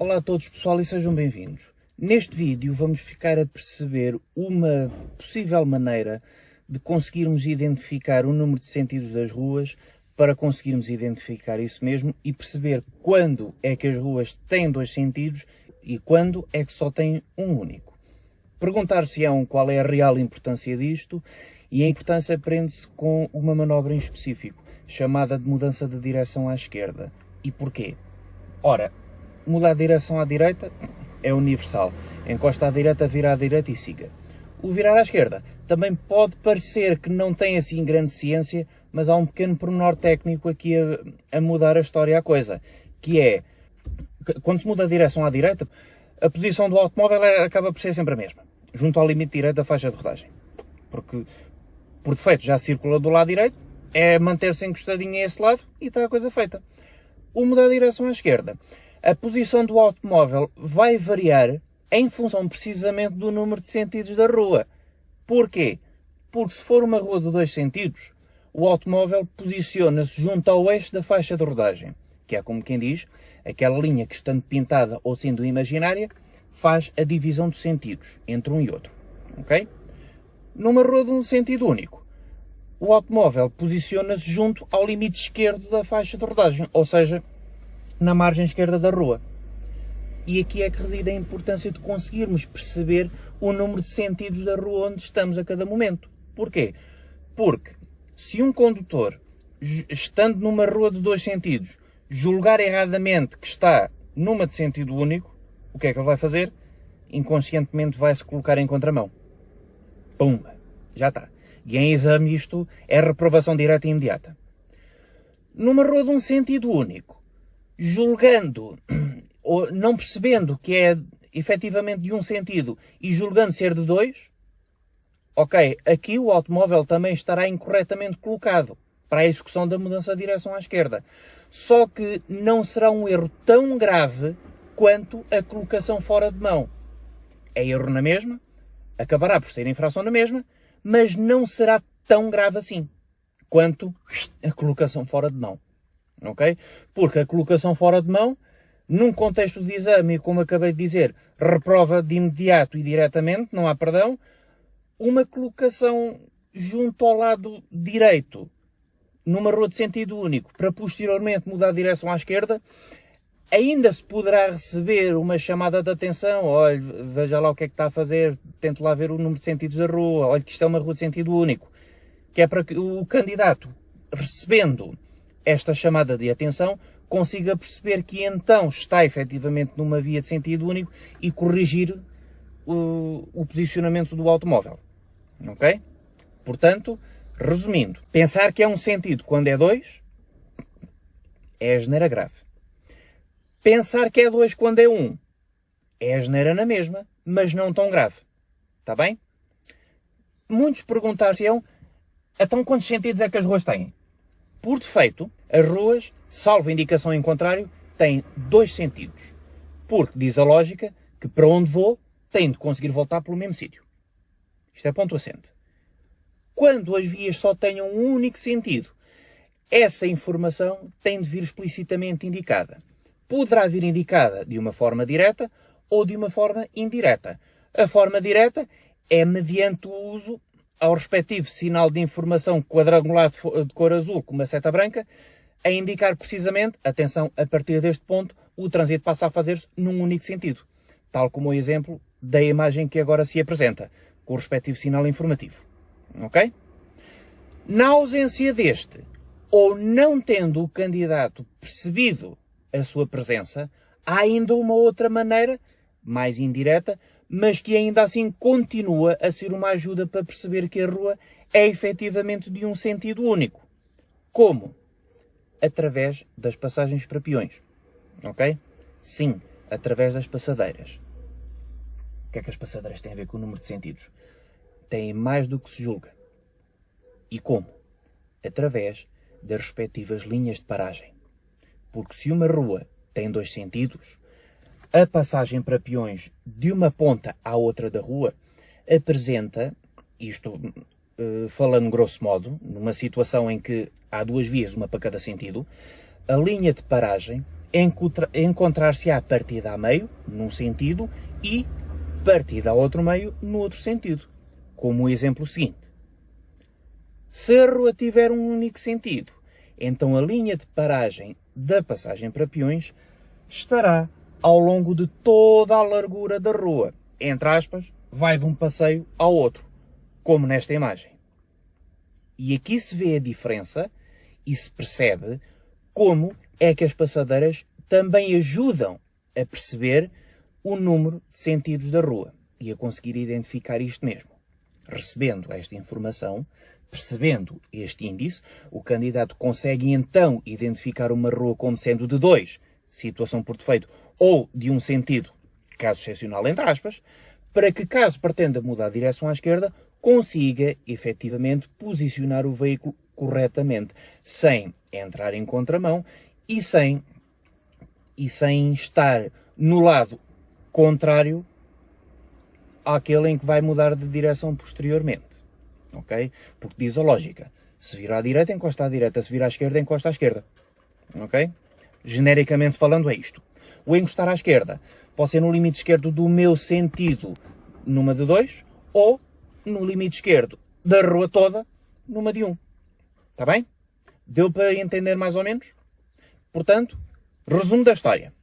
Olá a todos pessoal e sejam bem-vindos. Neste vídeo vamos ficar a perceber uma possível maneira de conseguirmos identificar o número de sentidos das ruas para conseguirmos identificar isso mesmo e perceber quando é que as ruas têm dois sentidos e quando é que só têm um único. Perguntar-se-ão qual é a real importância disto, e a importância prende-se com uma manobra em específico, chamada de mudança de direção à esquerda. E porquê? Ora, mudar de direção à direita é universal. Encosta à direita, vira à direita e siga. O virar à esquerda também pode parecer que não tem assim grande ciência, mas há um pequeno pormenor técnico aqui a mudar a história à coisa, que é, quando se muda a direção à direita, a posição do automóvel acaba por ser sempre a mesma, junto ao limite direito da faixa de rodagem. Porque, por defeito, já circula do lado direito, é manter-se encostadinho a esse lado e está a coisa feita. O mudar a direção à esquerda, a posição do automóvel vai variar em função precisamente do número de sentidos da rua. Porquê? Porque se for uma rua de dois sentidos, o automóvel posiciona-se junto ao eixo da faixa de rodagem, que é como quem diz, aquela linha que, estando pintada ou sendo imaginária, faz a divisão de sentidos entre um e outro. Ok? Numa rua de um sentido único, o automóvel posiciona-se junto ao limite esquerdo da faixa de rodagem, ou seja, na margem esquerda da rua. E aqui é que reside a importância de conseguirmos perceber o número de sentidos da rua onde estamos a cada momento. Porquê? Porque se um condutor, estando numa rua de dois sentidos, julgar erradamente que está numa de sentido único, o que é que ele vai fazer? Inconscientemente vai-se colocar em contramão. Pumba! Já está. E em exame isto é reprovação direta e imediata. Numa rua de um sentido único, julgando, ou não percebendo que é efetivamente de um sentido e julgando ser de dois, ok, aqui o automóvel também estará incorretamente colocado para a execução da mudança de direção à esquerda. Só que não será um erro tão grave quanto a colocação fora de mão. É erro na mesma, acabará por ser infração na mesma, mas não será tão grave assim quanto a colocação fora de mão. Ok? Porque a colocação fora de mão, num contexto de exame, como acabei de dizer, reprova de imediato e diretamente, não há perdão. Uma colocação junto ao lado direito, numa rua de sentido único, para posteriormente mudar de direção à esquerda, ainda se poderá receber uma chamada de atenção. Olha, veja lá o que é que está a fazer, tente lá ver o número de sentidos da rua, olha que isto é uma rua de sentido único. Que é para que o candidato, recebendo esta chamada de atenção, consiga perceber que então está efetivamente numa via de sentido único e corrigir o posicionamento do automóvel. Ok? Portanto, resumindo, pensar que é um sentido quando é dois é asneira grave. Pensar que é dois quando é um é asneira na mesma, mas não tão grave. Está bem? Muitos perguntar-se-ão, então quantos sentidos é que as ruas têm? Por defeito, as ruas, salvo indicação em contrário, têm dois sentidos. Porque diz a lógica que para onde vou, tenho de conseguir voltar pelo mesmo sítio. Isto é ponto assente. Quando as vias só tenham um único sentido, essa informação tem de vir explicitamente indicada. Poderá vir indicada de uma forma direta ou de uma forma indireta. A forma direta é mediante o uso ao respectivo sinal de informação quadrangular de cor azul com uma seta branca, a indicar precisamente, atenção, a partir deste ponto, o trânsito passa a fazer-se num único sentido. Tal como o exemplo da imagem que agora se apresenta, com o respectivo sinal informativo. Ok? Na ausência deste, ou não tendo o candidato percebido a sua presença, há ainda uma outra maneira, mais indireta, mas que ainda assim continua a ser uma ajuda para perceber que a rua é efetivamente de um sentido único. Como? Através das passagens para peões. Ok? Sim, através das passadeiras. O que é que as passadeiras têm a ver com o número de sentidos? Têm mais do que se julga. E como? Através das respectivas linhas de paragem. Porque se uma rua tem dois sentidos, a passagem para peões de uma ponta à outra da rua apresenta, isto falando grosso modo, numa situação em que há duas vias, uma para cada sentido, a linha de paragem encontrar-se-á partida a meio, num sentido, e partida a outro meio, no outro sentido. Como o exemplo seguinte. Se a rua tiver um único sentido, então a linha de paragem da passagem para peões estará ao longo de toda a largura da rua. Entre aspas, vai de um passeio ao outro, como nesta imagem. E aqui se vê a diferença e se percebe como é que as passadeiras também ajudam a perceber o número de sentidos da rua e a conseguir identificar isto mesmo. Recebendo esta informação, percebendo este índice, o candidato consegue então identificar uma rua como sendo de 2, situação por defeito, ou de um sentido, caso excepcional entre aspas, para que, caso pretenda mudar de direção à esquerda, consiga efetivamente posicionar o veículo corretamente, sem entrar em contramão e sem estar no lado contrário àquele em que vai mudar de direção posteriormente. Ok? Porque diz a lógica, se vir à direita, encosta à direita, se vir à esquerda, encosta à esquerda. Ok? Genericamente falando é isto. O encostar à esquerda pode ser no limite esquerdo do meu sentido numa de 2, ou no limite esquerdo da rua toda numa de 1. Está bem? Deu para entender mais ou menos? Portanto, resumo da história.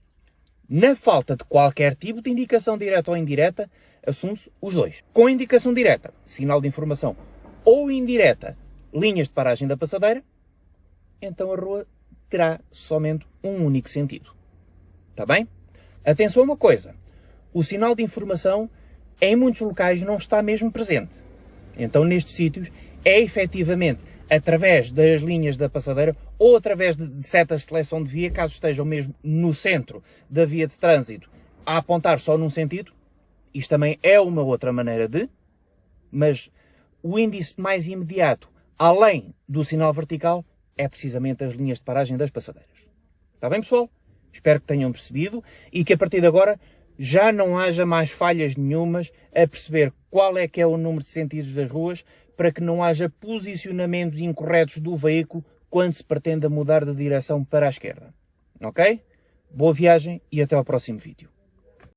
Na falta de qualquer tipo de indicação direta ou indireta, assume-se os dois. Com indicação direta, sinal de informação, ou indireta, linhas de paragem da passadeira, então a rua terá somente um único sentido. Está bem? Atenção a uma coisa. O sinal de informação, em muitos locais, não está mesmo presente. Então, nestes sítios, é efetivamente através das linhas da passadeira ou através de setas de seleção de via, caso estejam mesmo no centro da via de trânsito, a apontar só num sentido. Isto também é uma outra maneira de, mas o índice mais imediato, além do sinal vertical, é precisamente as linhas de paragem das passadeiras. Está bem, pessoal? Espero que tenham percebido e que a partir de agora já não haja mais falhas nenhumas a perceber qual é que é o número de sentidos das ruas, para que não haja posicionamentos incorretos do veículo quando se pretenda mudar de direção para a esquerda. Ok? Boa viagem e até ao próximo vídeo.